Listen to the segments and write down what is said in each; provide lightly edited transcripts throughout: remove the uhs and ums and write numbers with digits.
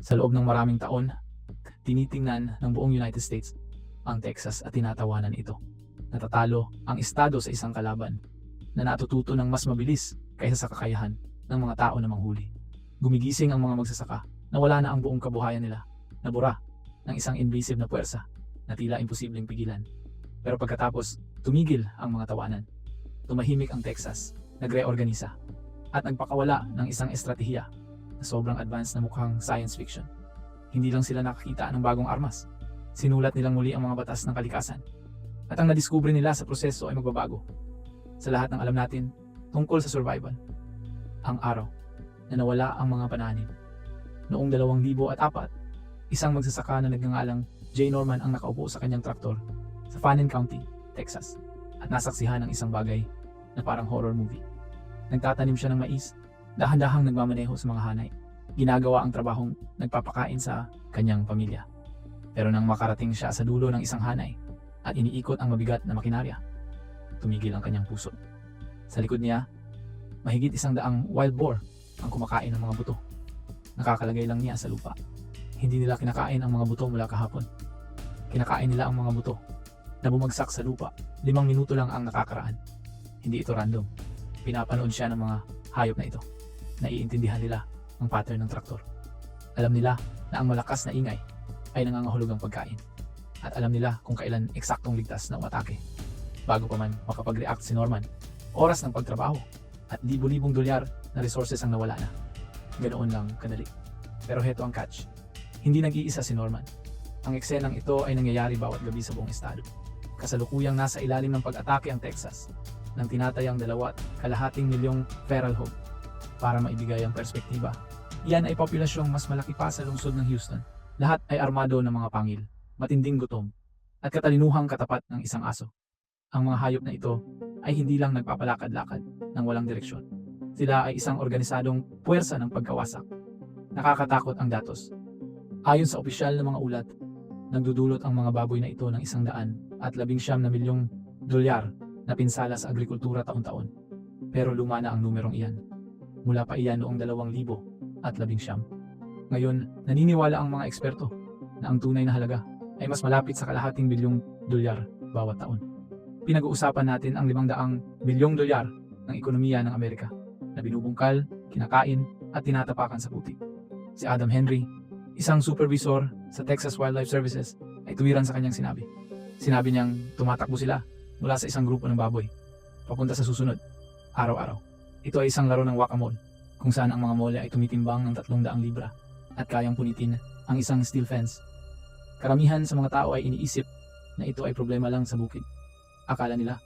Sa loob ng maraming taon, tinitingnan ng buong United States ang Texas at tinatawanan ito. Natatalo ang estado sa isang kalaban na natututo ng mas mabilis kaysa sa kakayahan ng mga tao na manghuli. Gumigising ang mga magsasaka na wala na ang buong kabuhayan nila, nabura ng isang invasive na puwersa na tila imposibleng pigilan. Pero pagkatapos, tumigil ang mga tawanan. Tumahimik ang Texas, nagreorganisa, at nagpakawala ng isang estratehiya na sobrang advanced na mukhang science fiction. Hindi lang sila nakakita ng bagong armas. Sinulat nilang muli ang mga batas ng kalikasan. At ang nadiskubre nila sa proseso ay magbabago. Sa lahat ng alam natin tungkol sa survival. Ang araw na nawala ang mga pananim. Noong 2004, isang magsasaka na nagngangalang Jay Norman ang nakaupo sa kanyang traktor sa Fannin County, Texas, at nasaksihan ng isang bagay na parang horror movie. Nagtatanim siya ng mais, dahan-dahang nagmamaneho sa mga hanay. Ginagawa ang trabahong nagpapakain sa kanyang pamilya. Pero nang makarating siya sa dulo ng isang hanay at iniikot ang mabigat na makinarya, tumigil ang kanyang puso. Sa likod niya, mahigit 100 wild boar ang kumakain ng mga buto. Nakakalagay lang niya sa lupa. Hindi nila kinakain ang mga buto mula kahapon. Kinakain nila ang mga buto na bumagsak sa lupa. 5 minuto lang ang nakakaraan. Hindi ito random. Pinapanood siya ng mga hayop na ito. Naiintindihan nila ang pattern ng traktor. Alam nila na ang malakas na ingay ay nangangahulog ang pagkain. At alam nila kung kailan eksaktong ligtas na umatake. Bago pa man makapag-react si Norman, oras ng pagtrabaho at libo-libong dolyar na resources ang nawala na. Ganoon lang kadali. Pero heto ang catch. Hindi nag-iisa si Norman. Ang eksenang ito ay nangyayari bawat gabi sa buong estado. Kasalukuyang nasa ilalim ng pag-atake ang Texas ng tinatayang 2.5 milyong feral hog. Para maibigay ang perspektiba, iyan ay populasyong mas malaki pa sa lungsod ng Houston. Lahat ay armado ng mga pangil, matinding gutom, at katalinuhang katapat ng isang aso. Ang mga hayop na ito ay hindi lang nagpapalakad-lakad ng walang direksyon. Sila ay isang organisadong puwersa ng pagkawasak. Nakakatakot ang datos. Ayon sa opisyal na mga ulat, nagdudulot ang mga baboy na ito ng 119 milyong dolyar na pinsala sa agrikultura taon-taon. Pero luma na ang numerong iyan. Mula pa iyan noong 2019. Ngayon, naniniwala ang mga eksperto na ang tunay na halaga ay mas malapit sa kalahating bilyong dolyar bawat taon. Pinag-uusapan natin ang 500 bilyong dolyar ng ekonomiya ng Amerika na binubungkal, kinakain at tinatapakan sa putik. Si Adam Henry, isang supervisor sa Texas Wildlife Services, ay tuwiran sa kanyang sinabi. Sinabi niyang tumatakbo sila mula sa isang grupo ng baboy papunta sa susunod, araw-araw. Ito ay isang laro ng whack-a-mole kung saan ang mga mole ay tumitimbang ng 300 libra at kayang punitin ang isang steel fence. Karamihan sa mga tao ay iniisip na ito ay problema lang sa bukid. Akala nila,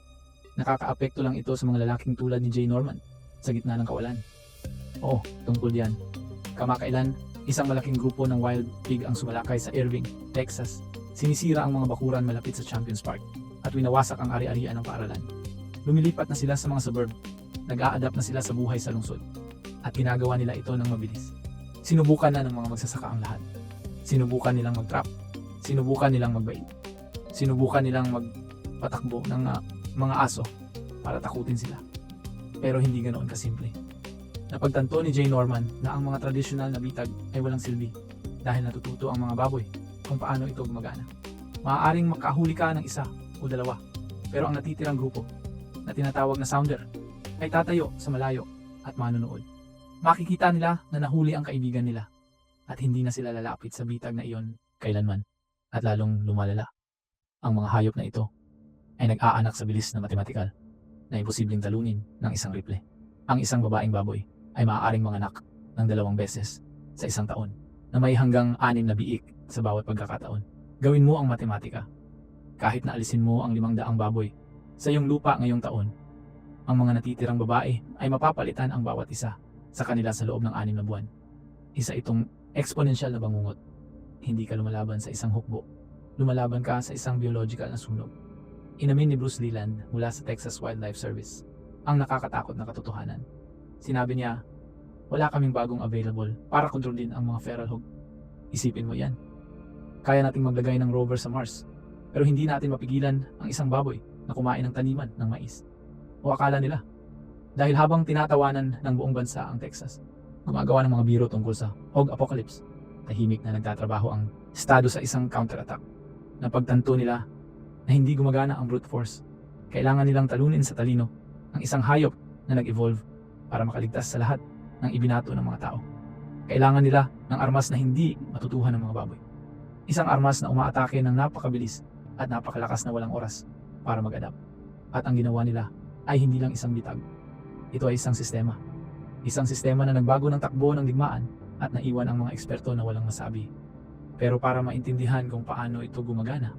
nakakaapekto lang ito sa mga lalaking tulad ni Jay Norman sa gitna ng kawalan. Oo, tungkol diyan. Kamakailan, isang malaking grupo ng wild pig ang sumalakay sa Irving, Texas. Sinisira ang mga bakuran malapit sa Champions Park at winawasak ang ari-arian ng paaralan. Lumilipat na sila sa mga suburb. Nag-a-adapt na sila sa buhay sa lungsod. At ginagawa nila ito ng mabilis. Sinubukan na ng mga magsasaka ang lahat. Sinubukan nilang mag-trap. Sinubukan nilang magbait. Sinubukan nilang magpatakbo ng mga aso para takutin sila. Pero hindi ganoon kasimple. Napagtanto ni Jay Norman na ang mga tradisyonal na bitag ay walang silbi dahil natututo ang mga baboy kung paano ito gumagana. Maaaring makahuli ka ng 1 o 2, pero ang natitirang grupo na tinatawag na sounder ay tatayo sa malayo at manonood. Makikita nila na nahuli ang kaibigan nila at hindi na sila lalapit sa bitag na iyon kailanman at lalong lumalala. Ang mga hayop na ito ay nag-aanak sa bilis na matematikal na imposibleng talunin ng isang rifle. Ang isang babaeng baboy ay maaaring manganak ng 2 beses sa isang taon na may hanggang 6 na biik sa bawat pagkakataon. Gawin mo ang matematika. Kahit na alisin mo ang 500 baboy sa iyong lupa ngayong taon, ang mga natitirang babae ay mapapalitan ang bawat isa sa kanila sa loob ng 6 na buwan. Isa itong exponential na bangungot. Hindi ka lumalaban sa isang hukbo. Lumalaban ka sa isang biological na sunog. Inamin ni Bruce Leland mula sa Texas Wildlife Service ang nakakatakot na katotohanan. Sinabi niya, wala kaming bagong available para kontrolin ang mga feral hog. Isipin mo yan. Kaya nating maglagay ng rover sa Mars, pero hindi natin mapigilan ang isang baboy na kumain ng taniman ng mais. O akala nila, dahil habang tinatawanan ng buong bansa ang Texas, gumagawa ng mga biro tungkol sa hog apocalypse, tahimik na nagtatrabaho ang estado sa isang counterattack. Napagtanto nila na hindi gumagana ang brute force. Kailangan nilang talunin sa talino ang isang hayop na nag-evolve para makaligtas sa lahat ng ibinato ng mga tao. Kailangan nila ng armas na hindi matutuhan ng mga baboy. Isang armas na umaatake ng napakabilis at napakalakas na walang oras para mag-adapt. At ang ginawa nila ay hindi lang isang bitag. Ito ay isang sistema. Isang sistema na nagbago ng takbo ng digmaan at naiwan ang mga eksperto na walang masabi. Pero para maintindihan kung paano ito gumagana,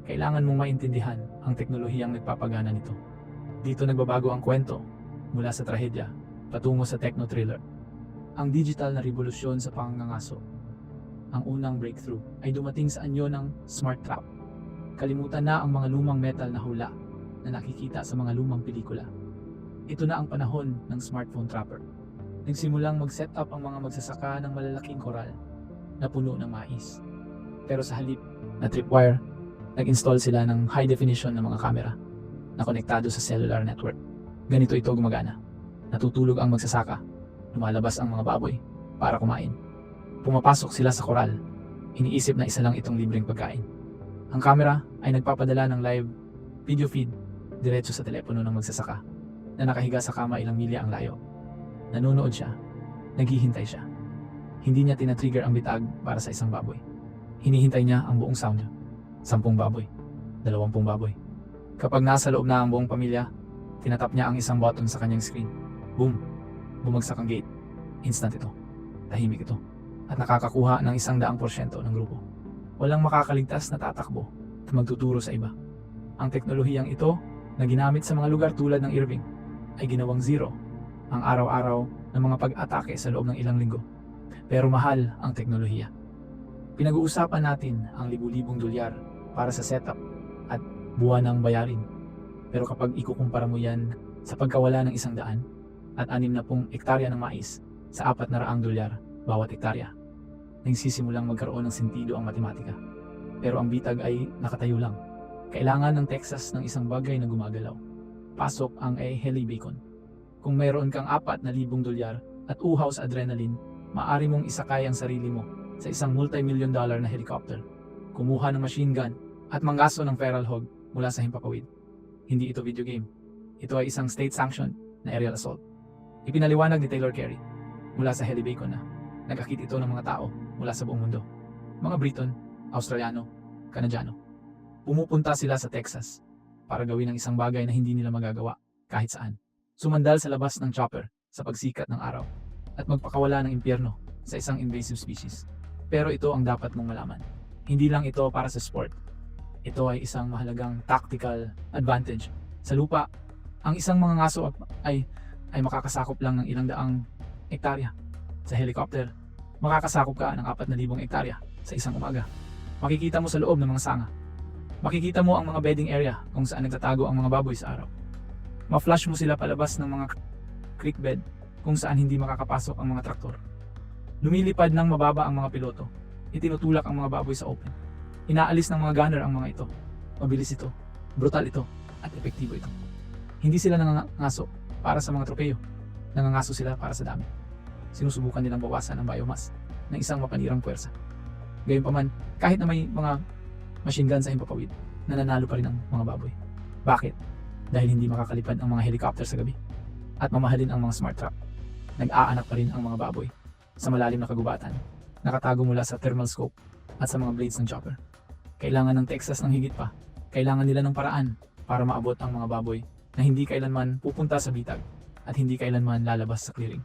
kailangan mong maintindihan ang teknolohiyang nagpapagana nito. Dito nagbabago ang kwento mula sa trahedya patungo sa techno-thriller. Ang digital na revolusyon sa pangangaso. Ang unang breakthrough ay dumating sa anyo ng smart trap. Kalimutan na ang mga lumang metal na hula na nakikita sa mga lumang pelikula. Ito na ang panahon ng smartphone trapper. Nagsimulang mag-set up ang mga magsasaka ng malalaking koral na puno ng mais. Pero sa halip na tripwire, nag-install sila ng high definition na mga kamera na konektado sa cellular network. Ganito ito gumagana. Natutulog ang magsasaka, lumalabas ang mga baboy para kumain. Pumapasok sila sa koral, iniisip na isa lang itong libreng pagkain. Ang kamera ay nagpapadala ng live video feed diretso sa telepono ng magsasaka na nakahiga sa kama ilang milya ang layo. Nanonood siya, naghihintay siya. Hindi niya tinatrigger ang bitag para sa isang baboy. Hinihintay niya ang buong sound niya. 10 baboy, 20 baboy. Kapag nasa loob na ang buong pamilya, tinatap niya ang isang button sa kanyang screen. Boom! Bumagsak ang gate. Instant ito. Tahimik ito. At nakakakuha ng 100% ng grupo. Walang makakaligtas na tatakbo at magtuturo sa iba. Ang teknolohiyang ito na ginamit sa mga lugar tulad ng Irving ay ginawang zero ang araw-araw ng mga pag-atake sa loob ng ilang linggo. Pero mahal ang teknolohiya. Pinag-uusapan natin ang libu-libong dolyar para sa setup at buwan ng bayarin. Pero kapag ikukumpara mo yan sa pagkawala ng 100 at 60 hektarya ng mais sa 400 dolyar bawat hektarya, nagsisimulang magkaroon ng sentido ang matematika. Pero ang bitag ay nakatayo lang. Kailangan ng Texas ng isang bagay na gumagalaw. Pasok ang Heli Bacon. Kung mayroon kang 4,000 dolyar at uhaw sa adrenaline, maaari mong isakay ang sarili mo sa isang multi-million-dollar na helicopter, kumuha ng machine gun at manggaso ng feral hog mula sa himpapawid. Hindi ito video game. Ito ay isang state-sanctioned na aerial assault. Ipinaliwanag ni Taylor Carey mula sa Heli Bacon na nagkakit ito ng mga tao mula sa buong mundo. Mga Briton, Australiano, Kanadyano. Pumupunta sila sa Texas para gawin ang isang bagay na hindi nila magagawa kahit saan. Sumandal sa labas ng chopper sa pagsikat ng araw at magpakawala ng impyerno sa isang invasive species. Pero ito ang dapat mong malaman. Hindi lang ito para sa sport. Ito ay isang mahalagang tactical advantage. Sa lupa, ang isang mga ngaso ay makakasakop lang ng ilang daang hektarya. Sa helicopter, makakasakop ka ng 4,000 hektarya sa isang umaga. Makikita mo sa loob ng mga sanga. Makikita mo ang mga bedding area kung saan nagtatago ang mga baboy sa araw. Ma-flush mo sila palabas ng mga creek bed kung saan hindi makakapasok ang mga traktor. Lumilipad ng mababa ang mga piloto. Itinutulak ang mga baboy sa open. Inaalis ng mga gunner ang mga ito. Mabilis ito, brutal ito, at epektibo ito. Hindi sila nangangaso para sa mga tropeyo. Nangangaso sila para sa dami. Sinusubukan nilang bawasan ang biomass ng isang mapanirang puwersa. Gayunpaman, kahit na may mga machine gun sa himpapawid, nananalo pa rin ang mga baboy. Bakit? Dahil hindi makakalipad ang mga helicopter sa gabi at mamahalin ang mga smart trap. Nag-aanak pa rin ang mga baboy sa malalim na kagubatan, nakatago mula sa thermal scope at sa mga blades ng chopper. Kailangan ng Texas ng higit pa. Kailangan nila ng paraan para maabot ang mga baboy na hindi kailanman pupunta sa bitag at hindi kailanman lalabas sa clearing.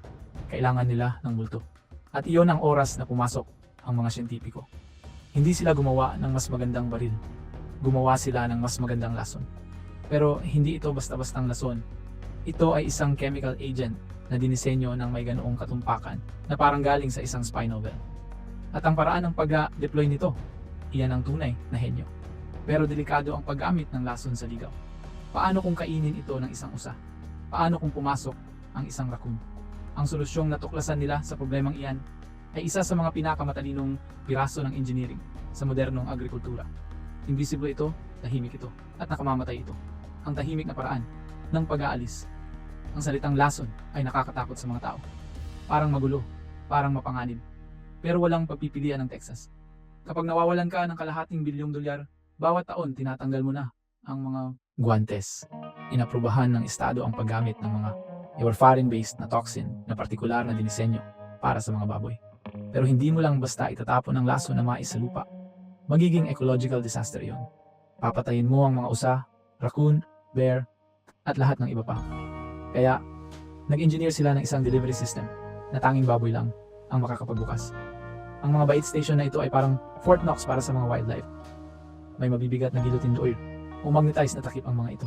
Kailangan nila ng multo. At iyon ang oras na pumasok ang mga siyentipiko. Hindi sila gumawa ng mas magandang baril. Gumawa sila ng mas magandang lason. Pero hindi ito basta-bastang lason. Ito ay isang chemical agent na dinisenyo ng may ganoong katumpakan na parang galing sa isang spy novel. At ang paraan ng pag-deploy nito, iyan ang tunay na henyo. Pero delikado ang paggamit ng lason sa ligaw. Paano kung kainin ito ng isang usa? Paano kung pumasok ang isang raccoon? Ang solusyong natuklasan nila sa problemang iyan ay isa sa mga pinakamatalinong piraso ng engineering sa modernong agrikultura. Invisible ito, tahimik ito, at nakamamatay ito. Ang tahimik na paraan ng pag-aalis. Ang salitang lason ay nakakatakot sa mga tao. Parang magulo, parang mapanganib. Pero walang pagpipilian ng Texas. Kapag nawawalan ka ng kalahating bilyong dolyar, bawat taon tinatanggal mo na ang mga guantes. Inaprubahan ng estado ang paggamit ng mga warfarin-based na toxin na partikular na dinisenyo para sa mga baboy. Pero hindi mo lang basta itatapon ang laso na mais sa lupa. Magiging ecological disaster yon. Papatayin mo ang mga usa, raccoon, bear, at lahat ng iba pa. Kaya, nag-engineer sila ng isang delivery system na tanging baboy lang ang makakapagbukas. Ang mga bait station na ito ay parang Fort Knox para sa mga wildlife. May mabibigat na guillotine oil o magnetized na takip ang mga ito.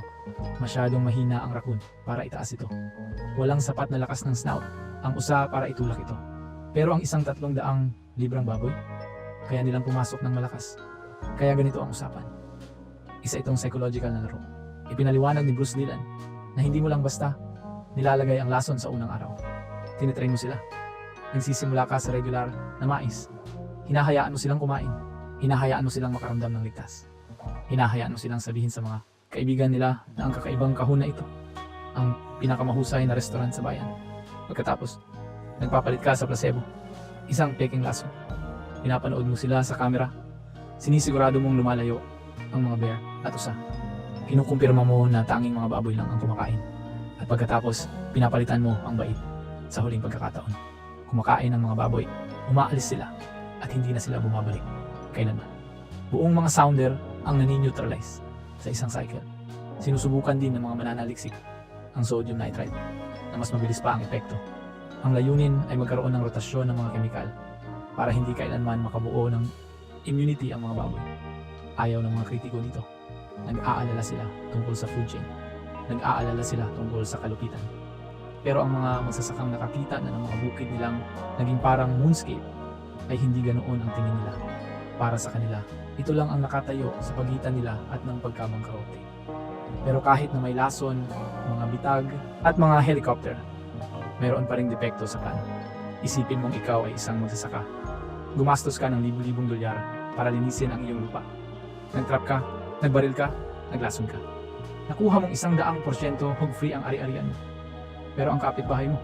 Masyadong mahina ang raccoon para itaas ito. Walang sapat na lakas ng snout ang usa para itulak ito. Pero ang isang 300 librang baboy, kaya nilang pumasok ng malakas. Kaya ganito ang usapan. Isa itong psychological na laro. Ipinaliwanag ni Bruce Dillon na hindi mo lang basta nilalagay ang lason sa unang araw. Tinitrain mo sila. Nagsisimula ka sa regular na mais. Hinahayaan mo silang kumain. Hinahayaan mo silang makaramdam ng ligtas. Hinahayaan mo silang sabihin sa mga kaibigan nila na ang kakaibang kahon na ito ang pinakamahusay na restaurant sa bayan. Pagkatapos, nagpapalit ka sa placebo. Isang peking lason. Pinapanood mo sila sa camera. Sinisigurado mong lumalayo ang mga bear at usa. Kinukumpirma mo na tanging mga baboy lang ang kumakain. At pagkatapos, pinapalitan mo ang bait sa huling pagkakataon. Kumakain ang mga baboy, umaalis sila at hindi na sila bumabalik kailanman. Buong mga sounder ang nani-neutralize sa isang cycle. Sinusubukan din ng mga mananaliksik ang sodium nitrite na mas mabilis pa ang epekto. Ang layunin ay magkaroon ng rotasyon ng mga kemikal para hindi kailanman makabuo ng immunity ang mga baboy. Ayaw ng mga kritiko dito. Nag-aalala sila tungkol sa food chain. Nag-aalala sila tungkol sa kalupitan. Pero ang mga magsasakang nakakita na ng mga bukid nilang naging parang moonscape ay hindi ganoon ang tingin nila. Para sa kanila, ito lang ang nakatayo sa pagitan nila at ng pagkamangkarote. Pero kahit na may lason, mga bitag, at mga helicopter, mayroon pa ring depekto sa plano. Isipin mong ikaw ay isang magsasaka. Gumastos ka ng libu-libong dolyar para linisin ang iyong lupa. Nagtrap ka, nagbaril ka, naglason ka. Nakuha mong 100% hog-free ang ari-arian mo. Pero ang kapitbahay mo,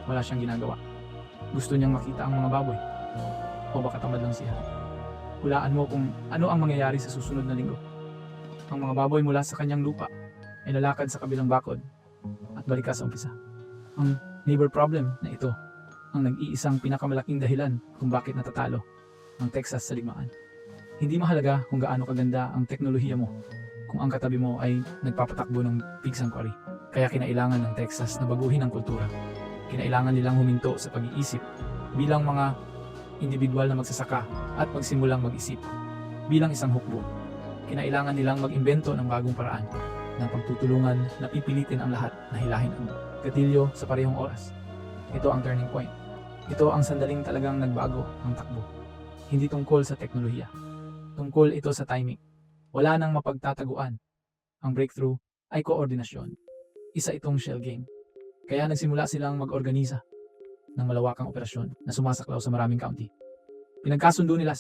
wala siyang ginagawa. Gusto niyang makita ang mga baboy. O baka tamad lang siya. Hulaan mo kung ano ang mangyayari sa susunod na linggo. Ang mga baboy mula sa kanyang lupa ay lalakad sa kabilang bakod at balik ka sa umpisa. Ang neighbor problem na ito ang nag-iisang pinakamalaking dahilan kung bakit natatalo ang Texas sa ligmaan. Hindi mahalaga kung gaano kaganda ang teknolohiya mo kung ang katabi mo ay nagpapatakbo ng pig sanctuary. Kaya kinailangan ng Texas na baguhin ang kultura. Kinailangan nilang huminto sa pag-iisip bilang mga individual na magsasaka at magsimulang mag-isip bilang isang hukbo. Kinailangan nilang mag-imbento ng bagong paraan ng pagtutulungan na pipilitin ang lahat na hilahin ang gatilyo sa parehong oras. Ito ang turning point. Ito ang sandaling talagang nagbago ang takbo. Hindi tungkol sa teknolohiya. Tungkol ito sa timing. Wala nang mapagtataguan. Ang breakthrough ay koordinasyon. Isa itong shell game. Kaya nagsimula silang mag-organisa ng malawakang operasyon na sumasaklaw sa maraming county. Pinagkasundo nila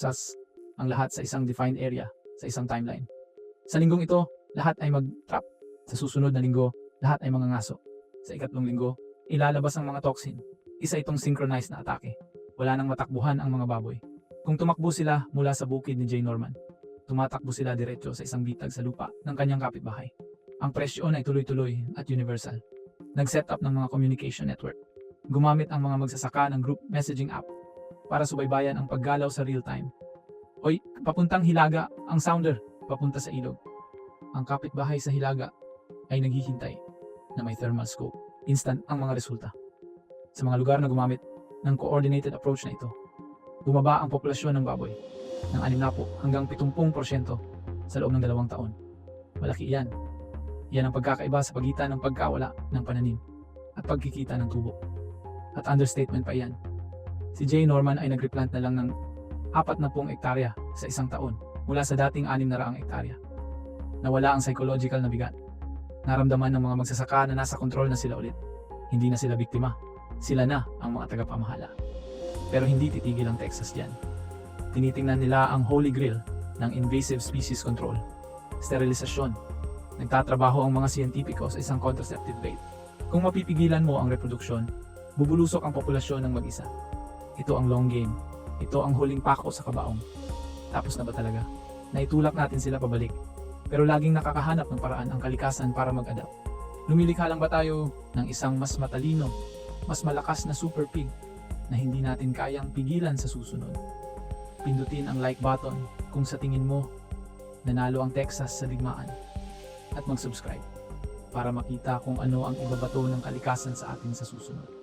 ang lahat sa isang defined area, sa isang timeline. Sa linggong ito, lahat ay mag-trap. Sa susunod na linggo, lahat ay mga ngaso. Sa ikatlong linggo, ilalabas ang mga toxin. Isa itong synchronized na atake. Wala nang matakbuhan ang mga baboy. Kung tumakbo sila mula sa bukid ni Jay Norman, tumatakbo sila diretso sa isang bitag sa lupa ng kanyang kapitbahay. Ang presyon ay tuloy-tuloy at universal. Nag-set up ng mga communication network. Gumamit ang mga magsasaka ng group messaging app para subaybayan ang paggalaw sa real time. Oy, papuntang Hilaga, ang sounder, papunta sa ilog. Ang kapitbahay sa Hilaga ay naghihintay na may thermal scope. Instant ang mga resulta. Sa mga lugar na gumamit ng coordinated approach na ito, bumaba ang populasyon ng baboy ng 60 hanggang 70% sa loob ng 2 taon. Malaki iyan. Yan ang pagkakaiba sa pagitan ng pagkawala ng pananim at pagkikita ng tubo. At understatement pa iyan. Si Jay Norman ay nag-replant na lang ng 40 hektarya sa isang taon mula sa dating 600 hektarya. Nawala ang psychological na bigat. Naramdaman ng mga magsasaka na nasa kontrol na sila ulit. Hindi na sila biktima. Sila na ang mga tagapamahala. Pero hindi titigil ang Texas diyan. Tinitingnan nila ang holy grail ng invasive species control. Sterilisasyon. Nagtatrabaho ang mga siyentipiko sa isang contraceptive bait. Kung mapipigilan mo ang reproduksyon, bubulusok ang populasyon ng mag-isa. Ito ang long game. Ito ang huling pako sa kabaong. Tapos na ba talaga? Naitulak natin sila pabalik. Pero laging nakakahanap ng paraan ang kalikasan para mag-adapt. Lumilikha lang ba tayo ng isang mas matalino, mas malakas na super pig na hindi natin kayang pigilan sa susunod? Pindutin ang like button kung sa tingin mo nanalo ang Texas sa digmaan at mag-subscribe para makita kung ano ang ibabato ng kalikasan sa atin sa susunod.